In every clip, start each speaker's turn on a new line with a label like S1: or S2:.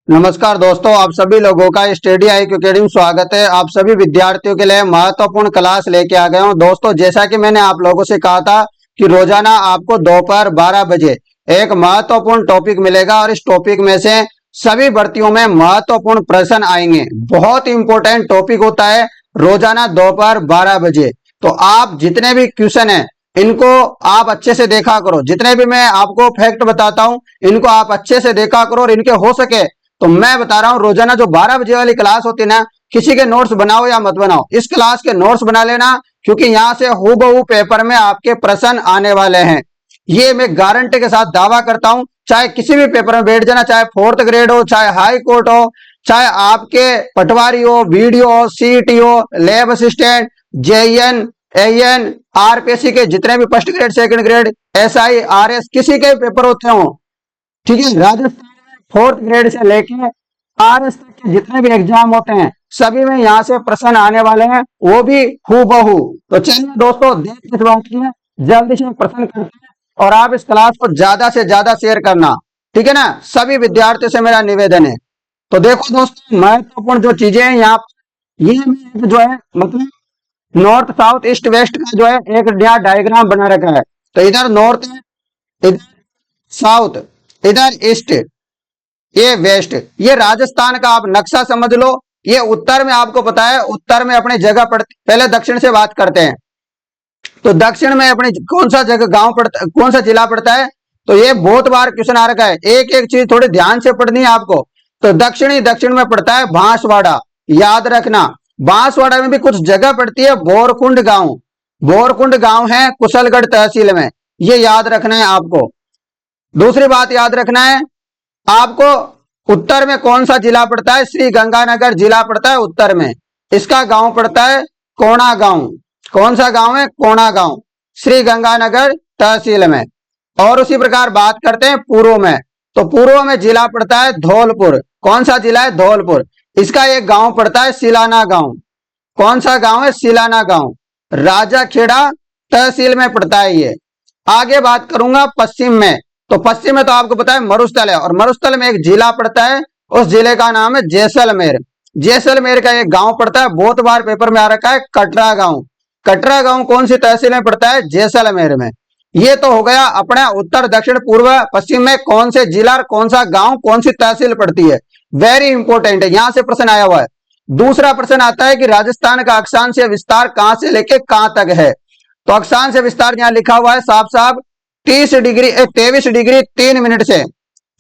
S1: नमस्कार दोस्तों, आप सभी लोगों का स्टडी IQ अकेडमी में स्वागत है। आप सभी विद्यार्थियों के लिए महत्वपूर्ण क्लास लेके आ गए हूं। दोस्तों, जैसा कि मैंने आप लोगों से कहा था कि रोजाना आपको दोपहर 12 बजे एक महत्वपूर्ण टॉपिक मिलेगा और इस टॉपिक में से सभी भर्तियों में महत्वपूर्ण प्रश्न आएंगे। बहुत इंपॉर्टेंट टॉपिक होता है रोजाना दोपहर 12 बजे। तो आप जितने भी क्वेश्चन है इनको आप अच्छे से देखा करो। जितने भी मैं आपको फैक्ट बताता हूं इनको आप अच्छे से देखा करो और इनके हो सके तो मैं बता रहा हूं रोजाना जो 12 बजे वाली क्लास होती है ना, किसी के नोट्स बनाओ या मत बनाओ, इस क्लास के नोट्स बना लेना, क्योंकि यहां से हूबहू पेपर में आपके प्रश्न आने वाले हैं। ये मैं गारंटी के साथ दावा करता हूं। चाहे किसी भी पेपर में बैठ जाना, चाहे 4th ग्रेड हो, चाहे हाई कोर्ट हो, चाहे आपके पटवारी हो, वीडियो हो, सीईटी हो, lab assistant, JEN, AN, RPSC के जितने भी first grade, second grade, SI, RS, किसी के पेपर होते हो, ठीक है, राजस्थान 4th ग्रेड से लेके आरएस तक के जितने भी एग्जाम होते हैं सभी में यहाँ से प्रश्न आने वाले हैं, वो भी हूबहू। तो चलिए दोस्तों, देर किस बात की है, जल्दी से प्रश्न करते हैं और आप इस क्लास को ज्यादा से ज्यादा शेयर करना, ठीक है ना। सभी विद्यार्थियों से मेरा निवेदन है। तो देखो दोस्तों, महत्वपूर्ण जो चीजें हैं यहाँ पर, ये जो है मतलब नॉर्थ साउथ ईस्ट वेस्ट का जो है एक नया डायग्राम बना रखा है। तो इधर नॉर्थ है, इधर साउथ, इधर ईस्ट, ये वेस्ट, ये राजस्थान का आप नक्शा समझ लो। ये उत्तर में आपको पता है, उत्तर में अपनी जगह पड़ती, पहले दक्षिण से बात करते हैं। तो दक्षिण में अपनी कौन सा जगह गांव पड़ता, कौन सा जिला पड़ता है, तो ये बहुत बार क्वेश्चन आ रखा है। एक एक चीज थोड़ी ध्यान से पढ़नी है आपको। तो दक्षिण में पड़ता है बांसवाड़ा, याद रखना। बांसवाड़ा में भी कुछ जगह पड़ती है बोरकुंड गांव, बोरकुंड गांव है कुशलगढ़ तहसील में, ये याद रखना है आपको। दूसरी बात याद रखना है आपको, उत्तर में कौन सा जिला पड़ता है, श्री गंगानगर जिला पड़ता है उत्तर में। इसका गांव पड़ता है कोणा गांव। कौन सा गांव है, कोणा गांव, श्री गंगानगर तहसील में। और उसी प्रकार बात करते हैं पूर्व में, तो पूर्व में जिला पड़ता है धौलपुर। कौन सा जिला है, धौलपुर। इसका एक गांव पड़ता है सिलाना गांव। कौन सा गांव है, सिलाना गांव, राजाखेड़ा तहसील में पड़ता है ये। आगे बात करूंगा पश्चिम में, तो पश्चिम में तो आपको पता है मरुस्थल है, और मरुस्थल में एक जिला पड़ता है, उस जिले का नाम है जैसलमेर। जैसलमेर का एक गांव पड़ता है, बहुत बार पेपर में आ रखा है कटरा गांव। कटरा गांव कौन सी तहसील में पड़ता है, जैसलमेर में। ये तो हो गया अपना उत्तर दक्षिण पूर्व पश्चिम में कौन से जिला, कौन सा गांव, कौन सी तहसील पड़ती है। वेरी इंपॉर्टेंट है, यहां से प्रश्न आया हुआ है। दूसरा प्रश्न आता है कि राजस्थान का अक्षांश विस्तार कहां से लेके कहां तक है। तो अक्षांश विस्तार यहां लिखा हुआ है साफ साफ 23 डिग्री 3 मिनट से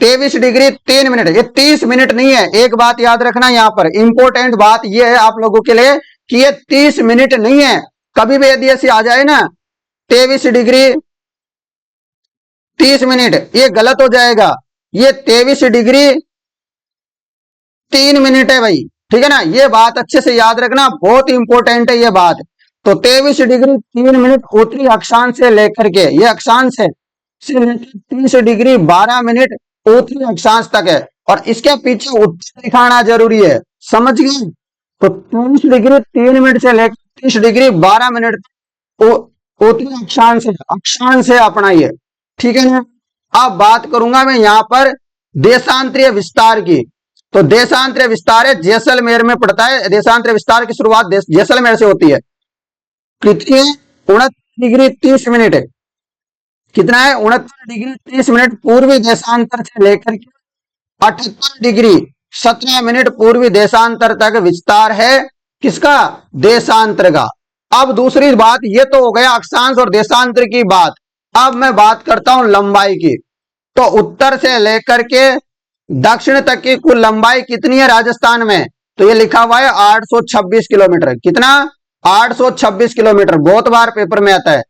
S1: 23 डिग्री 3 मिनट। ये 30 मिनट नहीं है, एक बात याद रखना यहाँ पर, इंपॉर्टेंट बात ये है आप लोगों के लिए कि ये 30 मिनट नहीं है। कभी भी यदि ऐसी आ जाए ना 23 डिग्री 30 मिनट, ये गलत हो जाएगा। ये 23 डिग्री 3 मिनट है भाई, ठीक है ना। ये बात अच्छे से याद रखना, बहुत इंपॉर्टेंट है ये बात। तो 23 डिग्री 3 मिनट उत्तरी अक्षांश से लेकर के, ये अक्षांश है, से लेकर 30 डिग्री 12 मिनट उत्तरी अक्षांश तक है। और इसके पीछे उत्तर दिखाना जरूरी है, समझ गए। तो 23 डिग्री 3 मिनट से लेकर 30 डिग्री 12 मिनट उत्तरी अक्षांश है अपना ये, ठीक है ना। अब बात करूंगा मैं यहाँ पर देशांतरीय विस्तार की। तो देशांतरीय विस्तार है जैसलमेर में पड़ता है। देशांतरीय विस्तार की शुरुआत जैसलमेर से होती है। कितनी है, 69 डिग्री 30 मिनट है। कितना है, 69 डिग्री 30 मिनट पूर्वी देशांतर से लेकर के 78 डिग्री 17 मिनट पूर्वी देशांतर तक विस्तार है किसका, देशांतर का। अब दूसरी बात, ये तो हो गया अक्षांश और देशांतर की बात। अब मैं बात करता हूं लंबाई की। तो उत्तर से लेकर के दक्षिण तक की कुल लंबाई कितनी है राजस्थान में, तो ये लिखा हुआ है 826 किलोमीटर। कितना, 826 किलोमीटर। बहुत बार पेपर में आता है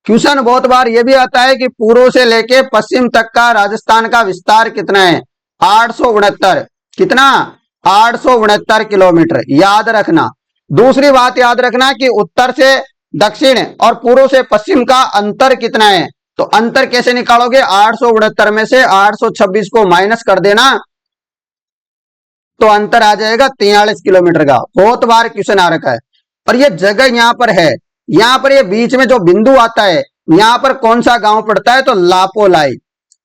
S1: क्वेश्चन, बहुत बार ये भी आता है कि पूर्व से लेके पश्चिम तक का राजस्थान का विस्तार कितना है, 869। कितना, 869 किलोमीटर, याद रखना। दूसरी बात याद रखना कि उत्तर से दक्षिण और पूर्व से पश्चिम का अंतर कितना है। तो अंतर कैसे निकालोगे, 869 में से 826 को माइनस कर देना, तो अंतर आ जाएगा 43 किलोमीटर का। बहुत बार क्वेश्चन आ रखा है। और ये जगह यहाँ पर है, यहाँ पर ये बीच में जो बिंदु आता है, यहाँ पर कौन सा गांव पड़ता है, तो लापोलाई।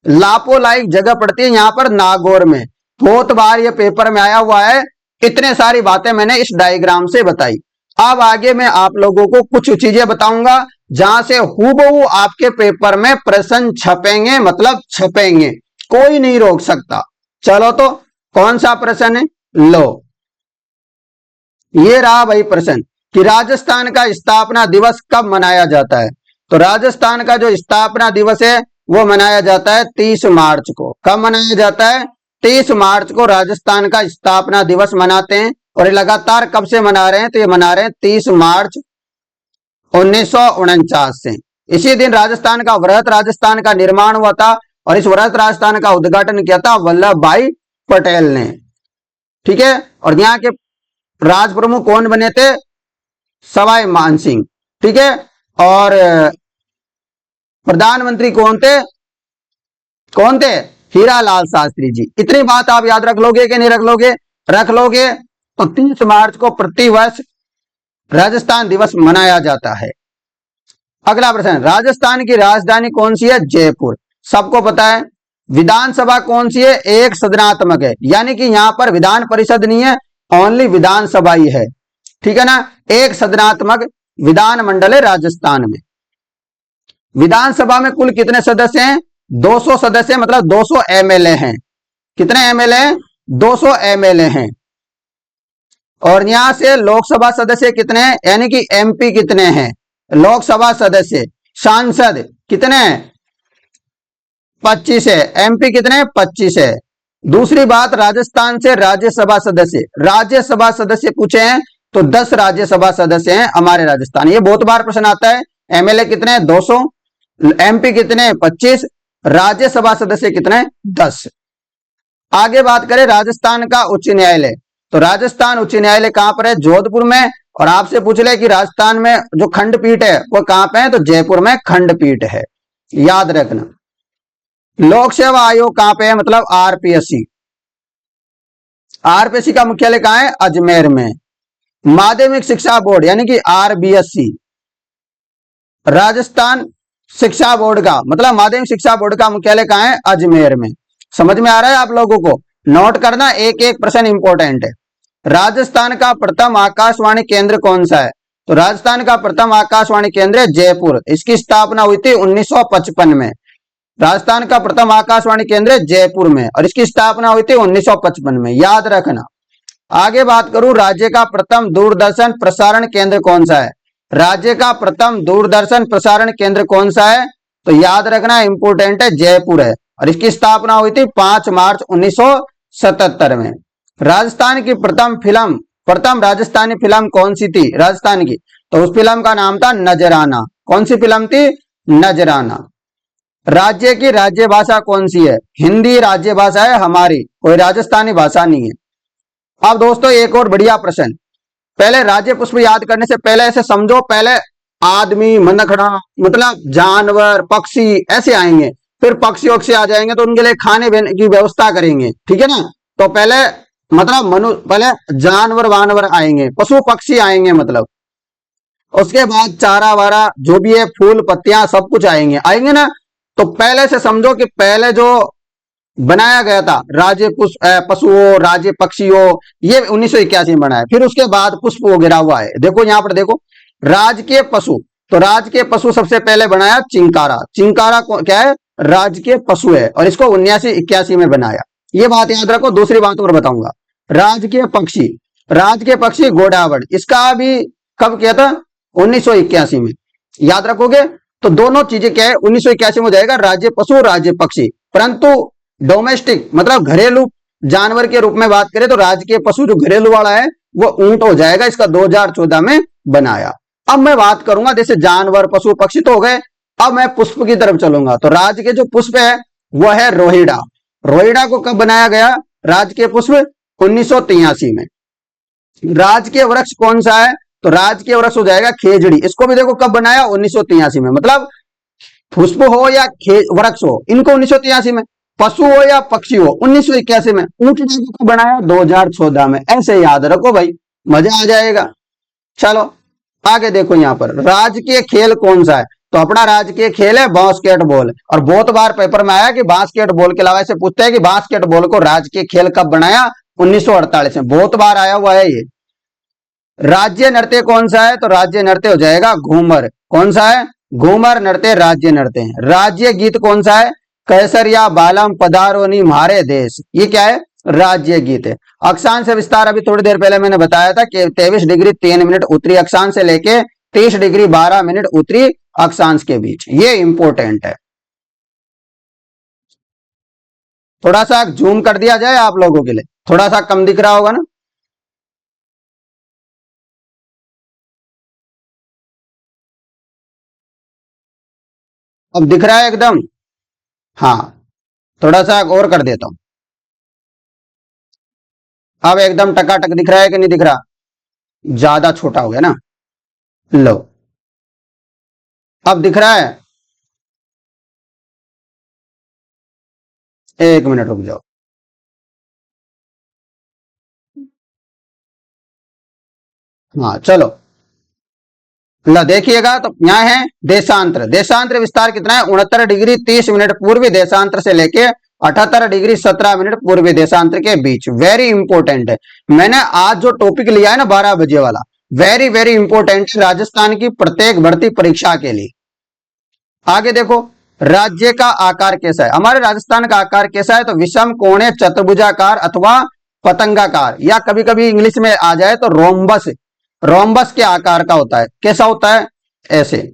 S1: लापोलाई जगह पड़ती है यहाँ पर नागौर में। बहुत बार ये पेपर में आया हुआ है। इतने सारी बातें मैंने इस डायग्राम से बताई। अब आगे मैं आप लोगों को कुछ चीजें बताऊंगा जहां से हूबहू आपके पेपर में प्रश्न छपेंगे, मतलब छपेंगे, कोई नहीं रोक सकता। चलो तो कौन सा प्रश्न है, लो ये रहा भाई प्रश्न कि राजस्थान का स्थापना दिवस कब मनाया जाता है। तो राजस्थान का जो स्थापना दिवस है वो मनाया जाता है 30 मार्च को। कब मनाया जाता है, 30 मार्च को राजस्थान का स्थापना दिवस मनाते हैं। और ये लगातार कब से मना रहे हैं, तो ये मना रहे हैं 30 मार्च 1949 से। इसी दिन राजस्थान का वृहत राजस्थान का निर्माण हुआ था और इस वृहत राजस्थान का उद्घाटन किया था वल्लभ भाई पटेल ने। ठीक है, और यहाँ के राज प्रमुख कौन बने थे, सवाई मानसिंह। ठीक है, और प्रधानमंत्री कौन थे, कौन थे, हीरालाल शास्त्री जी। इतनी बात आप याद रख लोगे कि नहीं रख लोगे, रख लोगे। तो 30 मार्च को प्रतिवर्ष राजस्थान दिवस मनाया जाता है। अगला प्रश्न, राजस्थान की राजधानी कौन सी है, जयपुर, सबको पता है। विधानसभा कौन सी है, एक सदनात्मक है, यानी कि यहां पर विधान परिषद नहीं है, ओनली विधानसभा ही है। ठीक है ना, एक सदनात्मक विधान मंडल है राजस्थान में। विधानसभा में कुल कितने सदस्य हैं, 200 सदस्य, मतलब 200 एमएलए हैं। कितने एमएलए हैं, 200 एमएलए हैं। और यहां से लोकसभा सदस्य कितने हैं, यानी कि एमपी कितने हैं, लोकसभा सदस्य। सांसद कितने हैं, 25 है। एमपी कितने, 25 है। दूसरी बात, राजस्थान से राज्यसभा सदस्य, राज्यसभा सदस्य पूछे हैं तो 10 राज्यसभा सदस्य हैं हमारे राजस्थान। ये बहुत बार प्रश्न आता है। एमएलए कितने, 200, एमपी कितने, 25, राज्यसभा सदस्य कितने, 10। आगे बात करें राजस्थान का उच्च न्यायालय, तो राजस्थान उच्च न्यायालय कहां पर है, जोधपुर में। और आपसे पूछ ले कि राजस्थान में जो खंडपीठ है वो कहां पे है, तो जयपुर में खंडपीठ है, याद रखना। लोक सेवा आयोग कहां पे है, मतलब आरपीएससी, आरपीएससी का मुख्यालय कहां है, अजमेर में। माध्यमिक शिक्षा बोर्ड यानी कि आरबीएससी, राजस्थान शिक्षा बोर्ड का मतलब माध्यमिक शिक्षा बोर्ड का मुख्यालय कहां है, अजमेर में। समझ में आ रहा है आप लोगों को, नोट करना, एक एक प्रश्न इंपॉर्टेंट है। राजस्थान का प्रथम आकाशवाणी केंद्र कौन सा है, तो राजस्थान का प्रथम आकाशवाणी केंद्र है जयपुर। इसकी स्थापना हुई थी 1955 में। राजस्थान का प्रथम आकाशवाणी केंद्र है जयपुर में और इसकी स्थापना हुई थी 1955 में, याद रखना। आगे बात करूं, राज्य का प्रथम दूरदर्शन प्रसारण केंद्र कौन सा है, राज्य का प्रथम दूरदर्शन प्रसारण केंद्र कौन सा है, तो याद रखना, इंपोर्टेंट है, जयपुर है और इसकी स्थापना हुई थी 5 मार्च 1977 में। राजस्थान की प्रथम राजस्थानी फिल्म कौन सी थी, राजस्थान की, तो उस फिल्म का नाम था नजराना। कौन सी फिल्म थी, नजराना। राज्य की राज्य भाषा कौन सी है, हिंदी राज्य भाषा है हमारी, कोई राजस्थानी भाषा नहीं है। अब दोस्तों एक और बढ़िया प्रश्न, पहले राज्य पुष्प याद करने से पहले ऐसे समझो, पहले आदमी, मनखड़ा, मतलब जानवर, पक्षी ऐसे आएंगे, फिर पक्षी वक्षी आ जाएंगे तो उनके लिए खाने पीने की व्यवस्था करेंगे। ठीक है ना, तो पहले मतलब पहले जानवर वानवर आएंगे, पशु पक्षी आएंगे, मतलब उसके बाद चारा वारा जो भी है, फूल पत्तियां सब कुछ आएंगे, आएंगे ना। तो पहले से समझो कि पहले जो बनाया गया था राज्य पशु हो, राज्य पक्षी हो, ये 1981 में बना है। फिर उसके बाद पुष्प वगैरह हुआ है। देखो यहाँ पर देखो, राजकीय पशु, तो राजकीय पशु सबसे पहले बनाया चिंकारा। चिंकारा क्या है, राजकीय पशु है और इसको 1981 में बनाया, ये बात याद रखो। दूसरी बात और बताऊंगा, राजकीय पक्षी गोडावड़, इसका भी कब किया था, 1981 में, याद रखोगे। तो दोनों चीजें क्या है, 1981 में हो जाएगा राज्य पशु, राज्य पक्षी। परंतु डोमेस्टिक मतलब घरेलू जानवर के रूप में बात करें तो राजकीय पशु जो घरेलू वाला है वो ऊंट हो जाएगा, इसका 2014 में बनाया। अब मैं बात करूंगा, जैसे जानवर पशु पक्षी तो हो गए, अब मैं पुष्प की तरफ चलूंगा। तो राज्य के जो पुष्प है वह है रोहिड़ा। रोहिड़ा को कब बनाया गया, राजकीय पुष्प 1983 में। राजकीय वृक्ष कौन सा है, तो राजकीय वृक्ष हो जाएगा खेजड़ी। इसको भी देखो कब बनाया, 1983 में। मतलब पुष्प हो या वृक्ष हो, इनको 1983 में, पशु हो या पक्षी हो 1981 में, ऊंट को बनाया 2014 में। ऐसे याद रखो भाई, मजा आ जाएगा। चलो आगे देखो, यहाँ पर राजकीय खेल कौन सा है, तो अपना राजकीय खेल है बास्केटबॉल। और बहुत बार पेपर में आया कि बास्केटबॉल के अलावा से पूछते हैं कि बास्केटबॉल को राजकीय खेल कब बनाया, 1948 में, बहुत बार आया हुआ है ये। राज्य नृत्य कौन सा है, तो राज्य नृत्य हो जाएगा घूमर। कौन सा है, घूमर नृत्य राज्य नृत्य है। राज्य गीत कौन सा है, कैसरिया बालम पधारोनी म्हारे देश, ये क्या है, राज्य गीत है। अक्षांश विस्तार अभी थोड़ी देर पहले मैंने बताया था कि 23 डिग्री 3 मिनट उत्तरी अक्षांश से लेके 30 डिग्री 12 मिनट उत्तरी अक्षांश के बीच, ये इंपॉर्टेंट है। थोड़ा सा जूम कर दिया जाए आप लोगों के लिए, थोड़ा सा कम दिख रहा होगा ना। अब दिख रहा है एकदम, हाँ, थोड़ा सा और कर देता हूं। अब एकदम टकाटक दिख रहा है कि नहीं दिख रहा, ज्यादा छोटा हो गया ना, लो अब दिख रहा है। एक मिनट रुक जाओ। हाँ चलो, लो देखिएगा, तो यहाँ है देशांतर। देशांतर विस्तार कितना है, 69 डिग्री 30 मिनट पूर्वी देशांतर से लेके 78 डिग्री 17 मिनट पूर्वी देशांतर के बीच। वेरी इंपॉर्टेंट है। मैंने आज जो टॉपिक लिया है ना 12 बजे वाला, वेरी वेरी इंपॉर्टेंट, राजस्थान की प्रत्येक भर्ती परीक्षा के लिए। आगे देखो, राज्य का आकार कैसा है, हमारे राजस्थान का आकार कैसा है, तो विषम कोणे चतुर्भुजाकार अथवा पतंगाकार, या कभी कभी इंग्लिश में आ जाए तो रोम्बस, रोम्बस के आकार का होता है। कैसा होता है, ऐसे,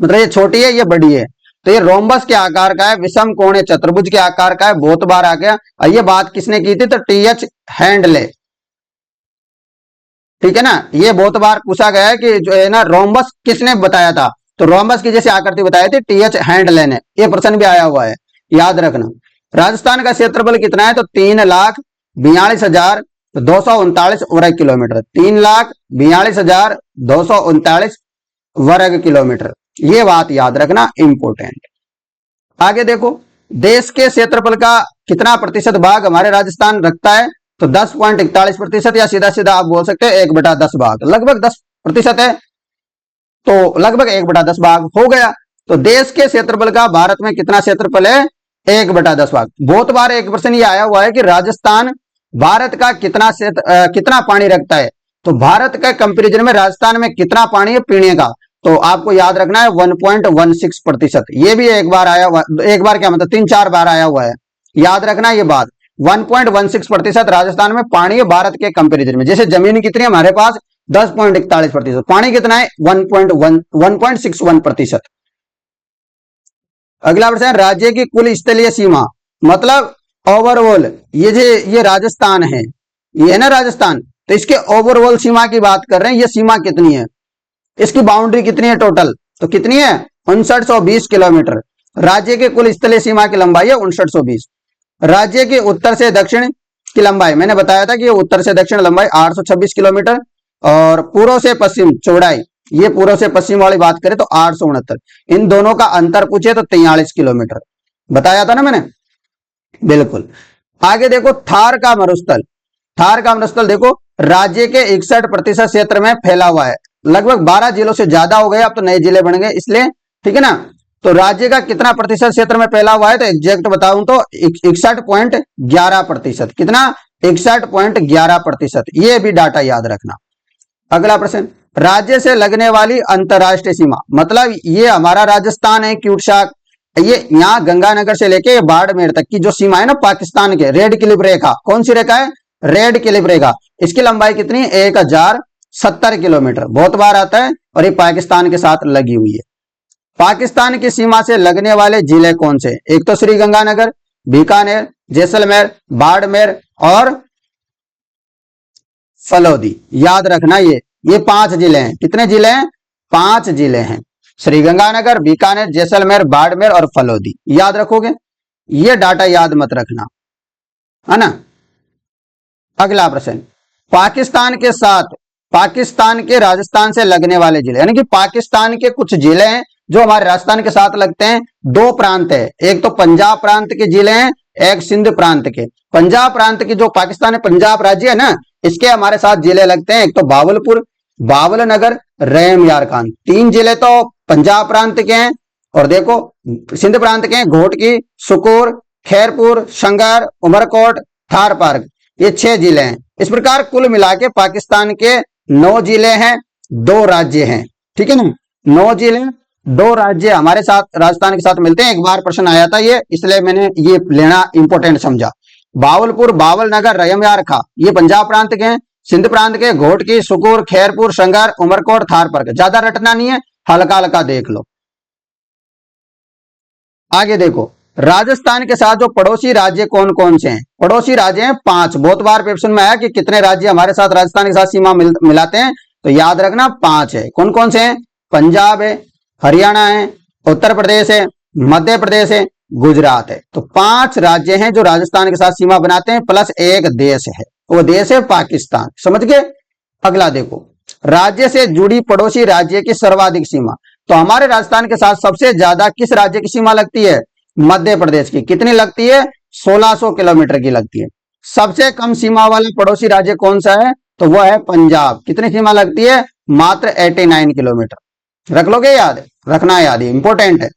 S1: मतलब ये छोटी है ये बड़ी है, तो ये रोम्बस के आकार का है, विषम कोणे चतुर्भुज के आकार का है, बहुत बार आ गया। और ये बात किसने की थी, तो टीएच हैंडले, ठीक है ना, ये बहुत बार पूछा गया है कि जो है ना रोम्बस किसने बताया था, तो रोम्बस की जैसी आकृति बताई थी टीएच हैंडले ने, ये प्रश्न भी आया हुआ है, याद रखना। राजस्थान का क्षेत्रफल कितना है, तो 3,42,239 वर्ग किलोमीटर, 3,42,239 वर्ग किलोमीटर, ये बात याद रखना, इंपोर्टेंट। आगे देखो, देश के क्षेत्रफल का कितना प्रतिशत भाग हमारे राजस्थान रखता है, तो 10.41%, या सीधा सीधा आप बोल सकते हैं 1/10 भाग, लगभग 10% है, तो लगभग 1/10 भाग हो गया। तो देश के क्षेत्रफल का भारत में कितना क्षेत्रफल है, 1/10 भाग। बहुत बार एक प्रश्न ये आया हुआ है कि राजस्थान भारत का कितना कितना पानी रखता है, तो भारत का कंपेरिजन में राजस्थान में कितना पानी है पीने का, तो आपको याद रखना है 1.16%। ये भी एक बार आया हुआ, एक बार क्या मतलब 3-4 बार आया हुआ है, याद रखना ये बात। 1.16% राजस्थान में पानी है भारत के कंपेरिजन में। जैसे जमीन कितनी है हमारे पास, 10.41%, पानी कितना है 1.61%। अगला प्रश्न, राज्य की कुल स्थलीय सीमा, मतलब ओवरऑल, ये राजस्थान है, ये है ना राजस्थान, तो इसके ओवरऑल सीमा की बात कर रहे हैं, ये सीमा कितनी है, इसकी बाउंड्री कितनी है टोटल, तो कितनी है 5920 किलोमीटर। राज्य के कुल स्थलीय सीमा की लंबाई है 5920। राज्य की उत्तर से दक्षिण की लंबाई मैंने बताया था कि ये उत्तर से दक्षिण लंबाई 826 किलोमीटर, और पूर्व से पश्चिम चौड़ाई, ये पूर्व से पश्चिम वाली बात करें तो 869। इन दोनों का अंतर पूछे तो 43 किलोमीटर, बताया था ना मैंने, बिल्कुल। आगे देखो, थार का मरुस्थल, थार का मरुस्थल देखो राज्य के 61% क्षेत्र में फैला हुआ है, लगभग 12 जिलों से ज्यादा हो गए, अब तो नए जिले बन गए इसलिए, ठीक है ना। तो राज्य का कितना प्रतिशत क्षेत्र में फैला हुआ है, तो एग्जैक्ट बताऊं तो 61.11%, कितना 61.11%, ये भी डाटा याद रखना। अगला प्रश्न, राज्य से लगने वाली अंतरराष्ट्रीय सीमा, मतलब ये हमारा राजस्थान है क्यूटशाक, ये यहाँ गंगानगर से लेके बाड़मेर तक की जो सीमा है ना पाकिस्तान के, रेड क्लिप रेखा, कौन सी रेखा है, रेड क्लिप रेखा, इसकी लंबाई कितनी है 1070 किलोमीटर, बहुत बार आता है, और ये पाकिस्तान के साथ लगी हुई है। पाकिस्तान की सीमा से लगने वाले जिले कौन से, एक तो श्री गंगानगर, बीकानेर, जैसलमेर, बाड़मेर और फलौदी, याद रखना ये 5 जिले हैं। कितने जिले हैं, 5 जिले हैं, श्री गंगानगर, बीकानेर, जैसलमेर, बाड़मेर और फलौदी, याद रखोगे, ये डाटा याद मत रखना, है ना। अगला प्रश्न, पाकिस्तान के साथ, पाकिस्तान के राजस्थान से लगने वाले जिले, यानी कि पाकिस्तान के कुछ जिले हैं जो हमारे राजस्थान के साथ लगते हैं। 2 प्रांत है, एक तो पंजाब प्रांत के जिले हैं, एक सिंध प्रांत के। पंजाब प्रांत की जो पाकिस्तान पंजाब राज्य है ना, इसके हमारे साथ जिले लगते हैं, एक तो बावलपुर, बावल नगर, रैम यारखान। 3 जिले तो पंजाब प्रांत के हैं, और देखो सिंध प्रांत के हैं, घोटकी, सुकूर, खैरपुर, संगर, उमरकोट, थार पार्क, ये 6 जिले हैं। इस प्रकार कुल मिला के पाकिस्तान के 9 जिले हैं, 2 राज्य हैं, ठीक है ना। 9 जिले, 2 राज्य हमारे साथ राजस्थान के साथ मिलते हैं। एक बार प्रश्न आया था ये, इसलिए मैंने ये लेना इंपॉर्टेंट समझा। बावलपुर, बावल नगर, रयमयार खा, ये पंजाब प्रांत के हैं, सिंध प्रांत के घोटकी, सुकूर, खैरपुर, संगर, उमरकोट, थार पार्क। ज्यादा रटना नहीं है, हल्का हल्का देख लो। आगे देखो, राजस्थान के साथ जो पड़ोसी राज्य कौन कौन से हैं? पड़ोसी राज्य हैं 5। बहुत बार क्वेश्चन में आया कि कितने राज्य हमारे साथ राजस्थान के साथ सीमा मिलाते हैं, तो याद रखना 5 है। कौन कौन से हैं? पंजाब है, हरियाणा है, उत्तर प्रदेश है, मध्य प्रदेश है, गुजरात है। तो 5 राज्य हैं जो राजस्थान के साथ सीमा बनाते हैं, प्लस एक देश है, वो देश है पाकिस्तान। समझ गए? अगला देखो, राज्य से जुड़ी पड़ोसी राज्य की सर्वाधिक सीमा। तो हमारे राजस्थान के साथ सबसे ज्यादा किस राज्य की सीमा लगती है? मध्य प्रदेश की। कितनी लगती है? 1600 किलोमीटर की लगती है। सबसे कम सीमा वाला पड़ोसी राज्य कौन सा है? तो वह है पंजाब। कितनी सीमा लगती है? मात्र 89 किलोमीटर। रख लोगे याद? रखना याद, है इंपॉर्टेंट है।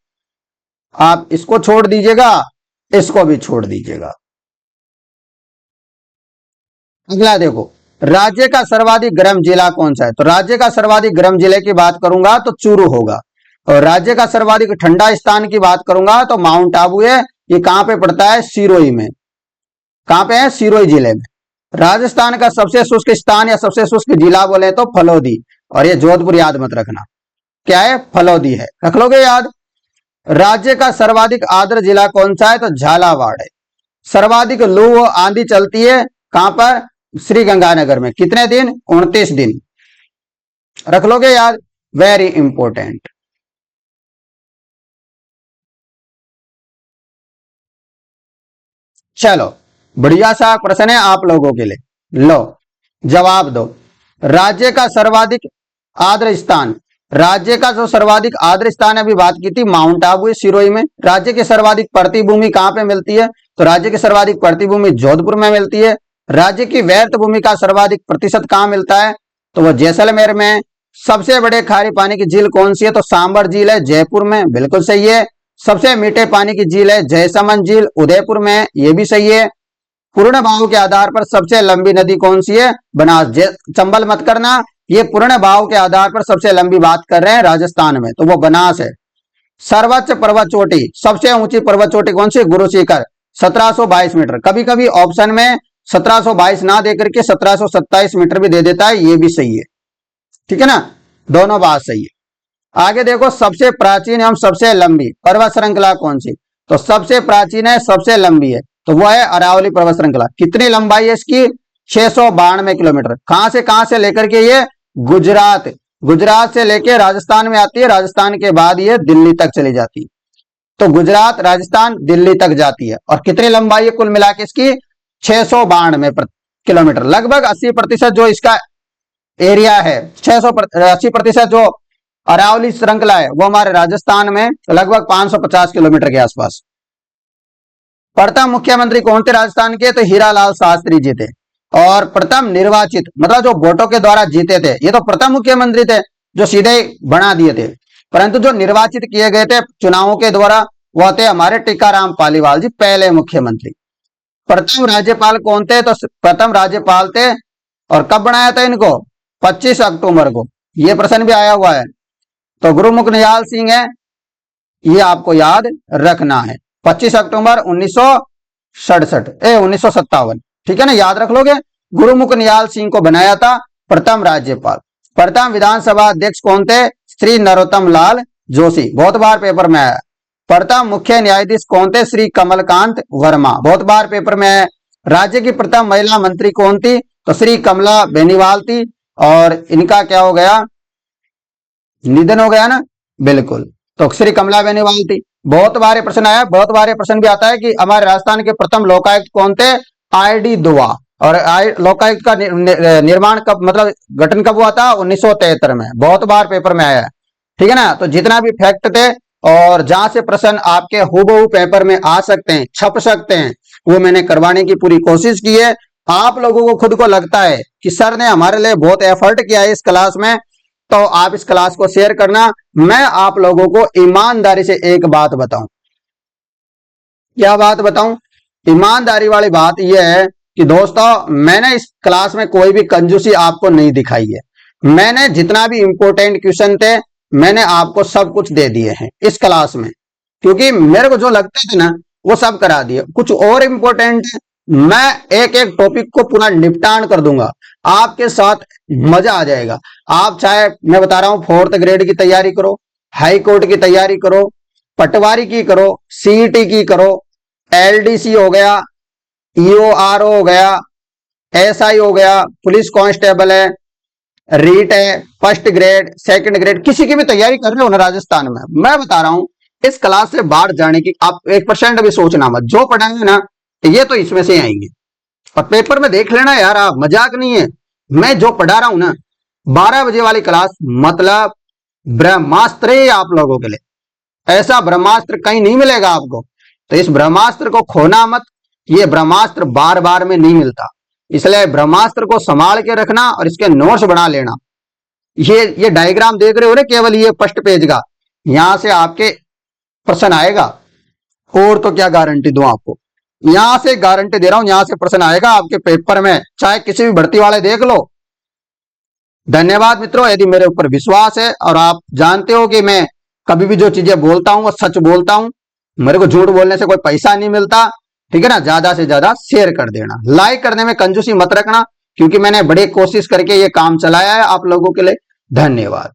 S1: आप इसको छोड़ दीजिएगा, इसको भी छोड़ दीजिएगा। अगला देखो, राज्य का सर्वाधिक गर्म जिला कौन सा है? तो राज्य का सर्वाधिक गर्म जिले की बात करूंगा तो चूरू होगा, और राज्य का सर्वाधिक ठंडा स्थान की बात करूंगा तो माउंट आबू है। ये कहां पे पड़ता है? सिरोही में। कहां पे है? सिरोही जिले में। राजस्थान का सबसे शुष्क स्थान या सबसे शुष्क जिला बोले तो फलोदी, और ये जोधपुर याद मत रखना। क्या है? फलोदी है, रख लोगे याद। राज्य का सर्वाधिक आर्द्र जिला कौन सा है? तो झालावाड़ है। सर्वाधिक लू व आंधी चलती है कहां पर? श्री गंगानगर में। कितने दिन? 29 दिन। रख लोगे याद, वेरी इंपॉर्टेंट। चलो, बढ़िया सा प्रश्न है आप लोगों के लिए, लो जवाब दो। राज्य का सर्वाधिक आर्द्र स्थान, राज्य का जो सर्वाधिक आर्द्र स्थान अभी बात की थी, माउंट आबू है सिरोही में। राज्य की सर्वाधिक प्रतिभूमि कहां पे मिलती है? तो राज्य की सर्वाधिक प्रतिभूमि जोधपुर में मिलती है। राज्य की व्यर्थ भूमि का सर्वाधिक प्रतिशत कहां मिलता है? तो वह जैसलमेर में। सबसे बड़े खारे पानी की झील कौन सी है? तो सांबर झील है, जयपुर में, बिल्कुल सही है। सबसे मीठे पानी की झील है जयसमंद झील, उदयपुर में, ये भी सही है। पूर्ण भाव के आधार पर सबसे लंबी नदी कौन सी है? बनास। चंबल मत करना, ये पूर्ण भाव के आधार पर सबसे लंबी बात कर रहे हैं राजस्थान में, तो वो बनास है। सर्वोच्च पर्वत चोटी, सबसे ऊंची पर्वत चोटी कौन सी? गुरु शिखर, 1722 मीटर। कभी कभी ऑप्शन में 1722 ना देकर के 1727 मीटर भी दे देता है, ये भी सही है, ठीक है ना। दोनों बात सही है। आगे देखो, सबसे प्राचीन एवं सबसे लंबी पर्वत श्रृंखला कौन सी? तो सबसे प्राचीन है, सबसे लंबी है, तो वो है अरावली पर्वत श्रृंखला। कितनी लंबाई है इसकी? 692 किलोमीटर। कहां से लेकर के ये? गुजरात, गुजरात से लेकर राजस्थान में आती है, राजस्थान के बाद ये दिल्ली तक चली जाती है। तो गुजरात, राजस्थान, दिल्ली तक जाती है। और कितनी लंबाई है कुल मिला के इसकी? 692 किलोमीटर। लगभग 80% जो इसका एरिया है, 80% जो अरावली श्रृंखला है, वो हमारे राजस्थान में लगभग 550 किलोमीटर के आसपास। प्रथम मुख्यमंत्री कौन थे राजस्थान के? तो हीरालाल शास्त्री जी थे। और प्रथम निर्वाचित, मतलब जो वोटों के द्वारा जीते थे, ये तो प्रथम मुख्यमंत्री थे जो सीधे बना दिए थे, परंतु जो निर्वाचित किए गए थे चुनावों के द्वारा, वह थे हमारे टीकाराम पालीवाल जी, पहले मुख्यमंत्री। प्रथम राज्यपाल कौन थे? तो प्रथम राज्यपाल थे, और कब बनाया था इनको? 25 अक्टूबर को। यह प्रश्न भी आया हुआ है। तो गुरुमुख निहाल सिंह है, ये आपको याद रखना है। 25 अक्टूबर 1957, ठीक है ना, याद रख लोगे। गुरुमुख निहाल सिंह को बनाया था प्रथम राज्यपाल। प्रथम विधानसभा अध्यक्ष कौन थे? श्री नरोत्तम लाल जोशी, बहुत बार पेपर में आया। प्रथम मुख्य न्यायाधीश कौन थे? श्री कमलकांत वर्मा, बहुत बार पेपर में आया। राज्य की प्रथम महिला मंत्री कौन थी? तो श्री कमला बेनीवाल थी, और इनका क्या हो गया? निधन हो गया ना, बिल्कुल। तो श्री कमला बेनीवाल थी। बहुत बार प्रश्न आया, बहुत बार प्रश्न भी आता है कि हमारे राजस्थान के प्रथम लोकायुक्त कौन थे? आईडी दुआ। और लोकायुक्त का निर्माण कब, मतलब गठन कब हुआ था? 1973 में। बहुत बार पेपर में आया है, ठीक है ना। तो जितना भी फैक्ट थे और जहां से प्रश्न आपके हूबहू पेपर में आ सकते हैं, छप सकते हैं, वो मैंने करवाने की पूरी कोशिश की है। आप लोगों को खुद को लगता है कि सर ने हमारे लिए बहुत एफर्ट किया है इस क्लास में, तो आप इस क्लास को शेयर करना। मैं आप लोगों को ईमानदारी से एक बात बताऊं, क्या बात बताऊं? ईमानदारी वाली बात यह है कि दोस्तों मैंने इस क्लास में कोई भी कंजूसी आपको नहीं दिखाई है। मैंने जितना भी इंपॉर्टेंट क्वेश्चन थे मैंने आपको सब कुछ दे दिए हैं इस क्लास में, क्योंकि मेरे को जो लगते थे ना वो सब करा दिए। कुछ और इंपॉर्टेंट है, मैं एक एक टॉपिक को पूरा निपटान कर दूंगा, आपके साथ मजा आ जाएगा। आप चाहे, मैं बता रहा हूं, 4th ग्रेड की तैयारी करो, हाई कोर्ट की तैयारी करो, पटवारी की करो, सीईटी की करो, एलडीसी हो गया, ईओआरओ हो गया, एसआई हो गया, पुलिस कांस्टेबल है, रीट है, फर्स्ट ग्रेड, सेकंड ग्रेड, किसी की भी तैयारी कर रहे हो ना राजस्थान में, मैं बता रहा हूं इस क्लास से बाहर जाने की आप 1% भी सोचना मत। जो पढ़ाएंगे ना ये तो इसमें से आएंगे, और पेपर में देख लेना यार, आप मजाक नहीं है। मैं जो पढ़ा रहा हूं ना 12 बजे वाली क्लास, मतलब ब्रह्मास्त्र है आप लोगों के लिए। ऐसा ब्रह्मास्त्र कहीं नहीं मिलेगा आपको, तो इस ब्रह्मास्त्र को खोना मत। ये ब्रह्मास्त्र बार बार में नहीं मिलता, इसलिए ब्रह्मास्त्र को संभाल के रखना और इसके नोट्स बना लेना। ये डायग्राम देख रहे हो ना, केवल ये फर्स्ट पेज का, यहां से आपके प्रश्न आएगा, और तो क्या गारंटी दूं आपको, यहां से गारंटी दे रहा हूं, यहां से प्रश्न आएगा आपके पेपर में, चाहे किसी भी भर्ती वाले देख लो। धन्यवाद मित्रों, यदि मेरे ऊपर विश्वास है और आप जानते हो कि मैं कभी भी जो चीजें बोलता हूं वो सच बोलता हूं, मेरे को झूठ बोलने से कोई पैसा नहीं मिलता, ठीक है ना। ज्यादा से ज्यादा शेयर कर देना, लाइक करने में कंजूसी मत रखना, क्योंकि मैंने बड़ी कोशिश करके ये काम चलाया है आप लोगों के लिए। धन्यवाद।